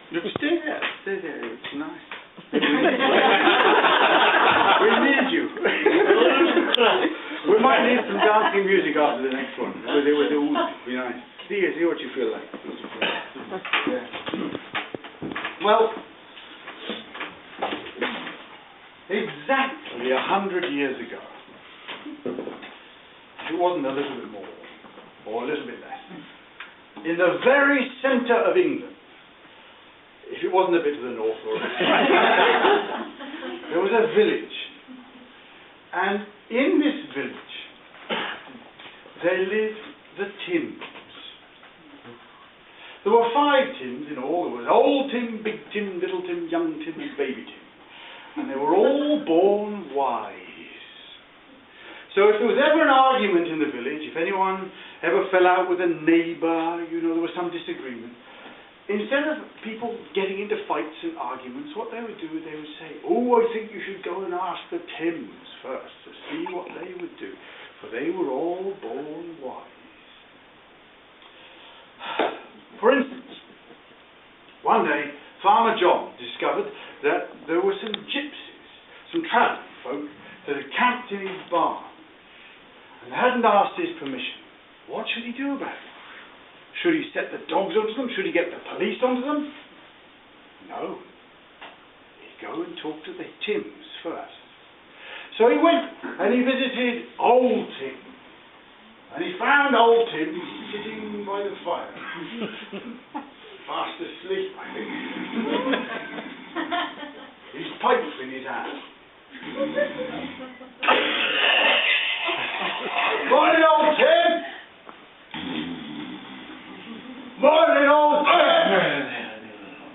Stay there. It's nice. We need you. We might need some dancing music after the next one. With the oud. Be nice. See what you feel like. Yeah. Well, exactly 100 years ago, if it wasn't a little bit more, or a little bit less, in the very centre of England, if it wasn't a bit to the north or a bit there was a village. And in this village, there lived the Tims. There were 5 Tims in all. There was Old Tim, Big Tim, Little Tim, Young Tim, and Baby Tim. And they were all born wise. So if there was ever an argument in the village, if anyone ever fell out with a neighbour, there was some disagreement, instead of people getting into fights and arguments, what they would do is they would say, "Oh, I think you should go and ask the Tims first to see what they would do, for they were all born wise." For instance, one day, Farmer John discovered that there were some gypsies, some travelling folk, that had camped in his barn and hadn't asked his permission. What should he do about it? Should he set the dogs onto them? Should he get the police onto them? No. He'd go and talk to the Tims first. So he went and he visited Old Tim. And he found Old Tim sitting by the fire. Fast asleep, I think. His pipe in his hand. "Morning, Old Tim!" "Morning, Old Tim!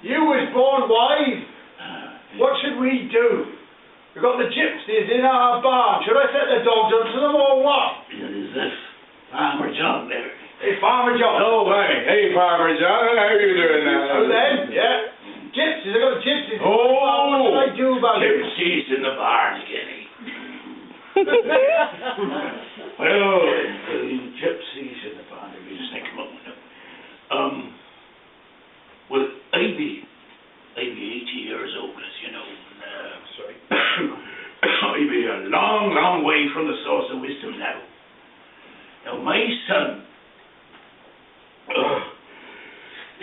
You was born wise. What should we do? We've got the gypsies in our barn. Should I set the dogs onto them or what?" Is this Farmer John there? Hey, Farmer John. Oh, hey, Farmer John. How are you doing now? Oh, then, yeah. Gypsies, I got gypsies. Oh, what should I do about it? Gypsies in the barn again, eh? Well, gypsies in the barn. Let me just think a moment. Well, I'd be 80 years old, as you know. Sorry. I'd be a long, long way from the source of wisdom now. Now, my son,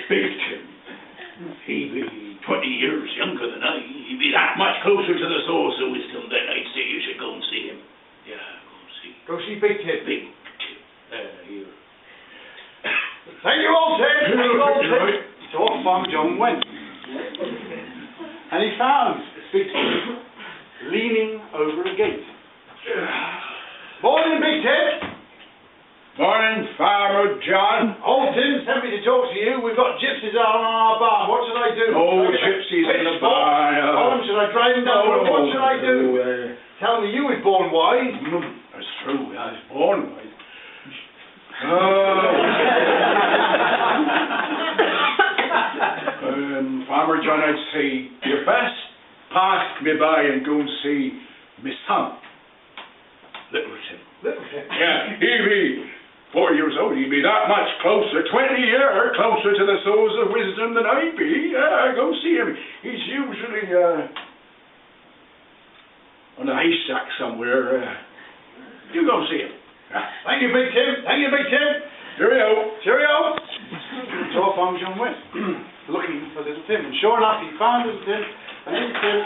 Big Tim, he'd be 20 years younger than I. He'd be that much closer to the source of wisdom that I'd say you should go and see him. Yeah, go and see. Go see Big Tim. Big Tim. Here. Thank you, Old Tim. Thank you, Old Tim. So off Farmer John went. And he found Big Tim leaning over a gate. "Morning, Big Tim." Morning, Farmer John. "Old Tim sent me to talk to you. We've got gypsies out on our barn. What should I do?" Oh, gypsies in the barn. Should I drive them down? What should I do? Tell me, you was born wise. That's true. I was born wise. Farmer John, I'd say you best pass me by and go and see my son, Little Tim. Little Tim. Yeah, he'd be 4 years old. He'd be that much closer, 20 years closer to the source of wisdom than I'd be. Yeah, go see him. He's usually on a haystack somewhere. You go see him. Thank you, Big Tim. Thank you, Big Tim. Cheerio. Cheerio. So off Farmer John went, looking for Little Tim. And sure enough, he found Little Tim. And Little Tim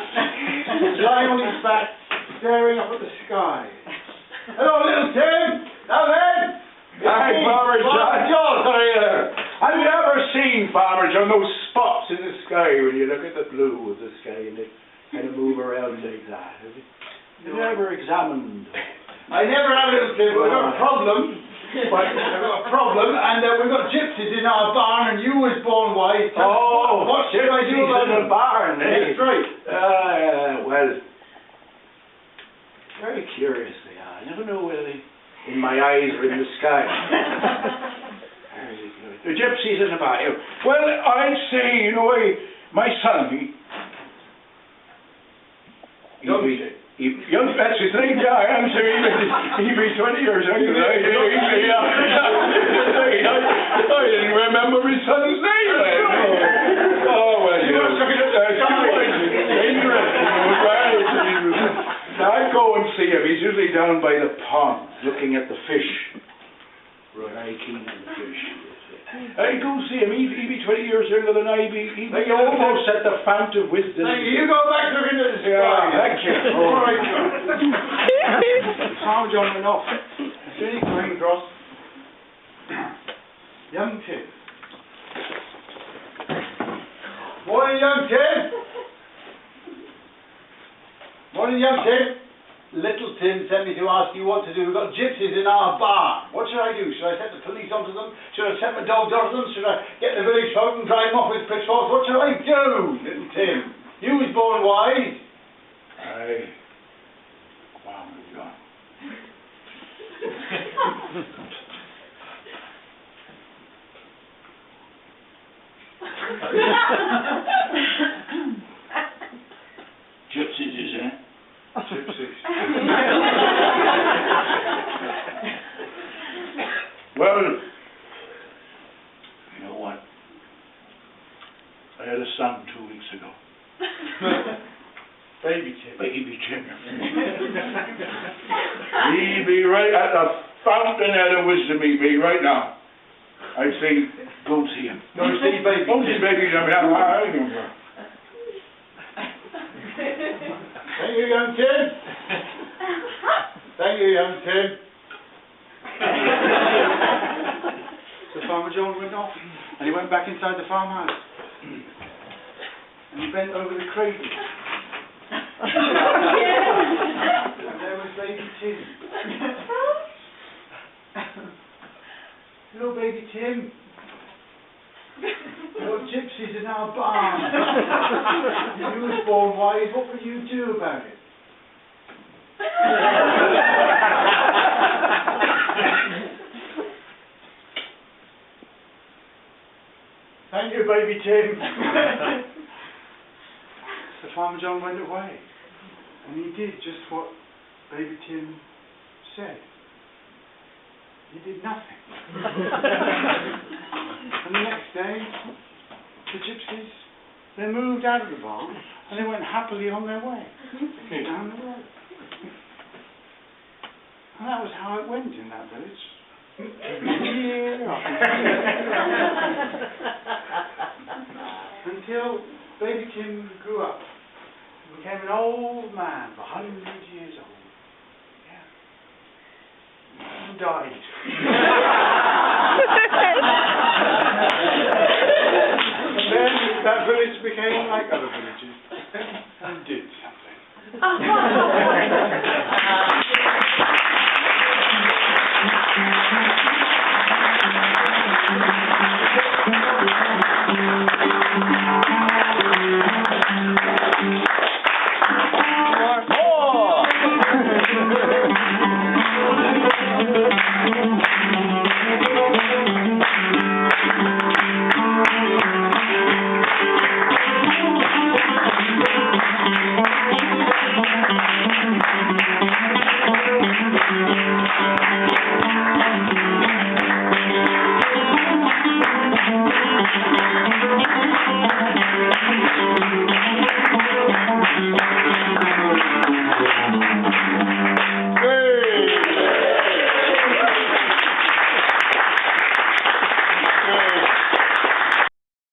was lying on his back, staring up at the sky. "Hello, Little Tim. Now then." Hi, Farmer John. Farmer John. Have you ever seen, Farmer John, those spots in the sky when you look at the blue of the sky and they kind of move around like that? Have you ever examined? I never have, Little Tim, but I've got a problem. I've got a problem, and we've got gypsies in our barn, and you was born wise. What should I do about in the barn? That's right. Well, very curious they are. I never know whether they, in my eyes or in the sky. Very good. The gypsies in the barn. Well, I'd say, my son, that's his name, yeah, I am saying he'd be 20 years younger. I didn't remember his son's name. Oh, well, see him. He's usually down by the pond, looking at the fish. Very keen on the fish. I go see him. He be 20 years younger than I be. He be almost at the fount of wisdom. Thank you. You go back looking at the sky. Yeah, thank you. All right, John. Farmer John went off. As soon as he came across young Tim. Morning, young Tim. Morning, young Tim. Little Tim sent me to ask you what to do. We've got gypsies in our barn. What should I do? Should I set the police onto them? Should I set my dogs onto them? Should I get the village folk and drive them off with pitchforks? What should I do, little Tim? You was born wise. Aye. Wow, John. Gypsies, is it? Gypsies. Well, you know what? I had a son 2 weeks ago. Baby Tim. Baby Tim. He be right at the fountainhead of wisdom, he be right now. I'd say, go see him. Go see baby Go see Tim. baby Tim. Thank you, young Tim. Thank you, young Tim. So Farmer John went off, and he went back inside the farmhouse, and he bent over the cradle. And there was baby Tim. Hello, baby Tim. Your gypsies in our barn. You was born wise. What will you do about it? Thank you, baby Tim. So Farmer John went away, and he did just what baby Tim said. He did nothing. And the next day, the gypsies, they moved out of the barn, and they went happily on their way down the road. And that was how it went in that village. Year after year. Until baby Tim grew up and became an old man, 100 years old. Yeah. And died. And then that village became like other villages and did something.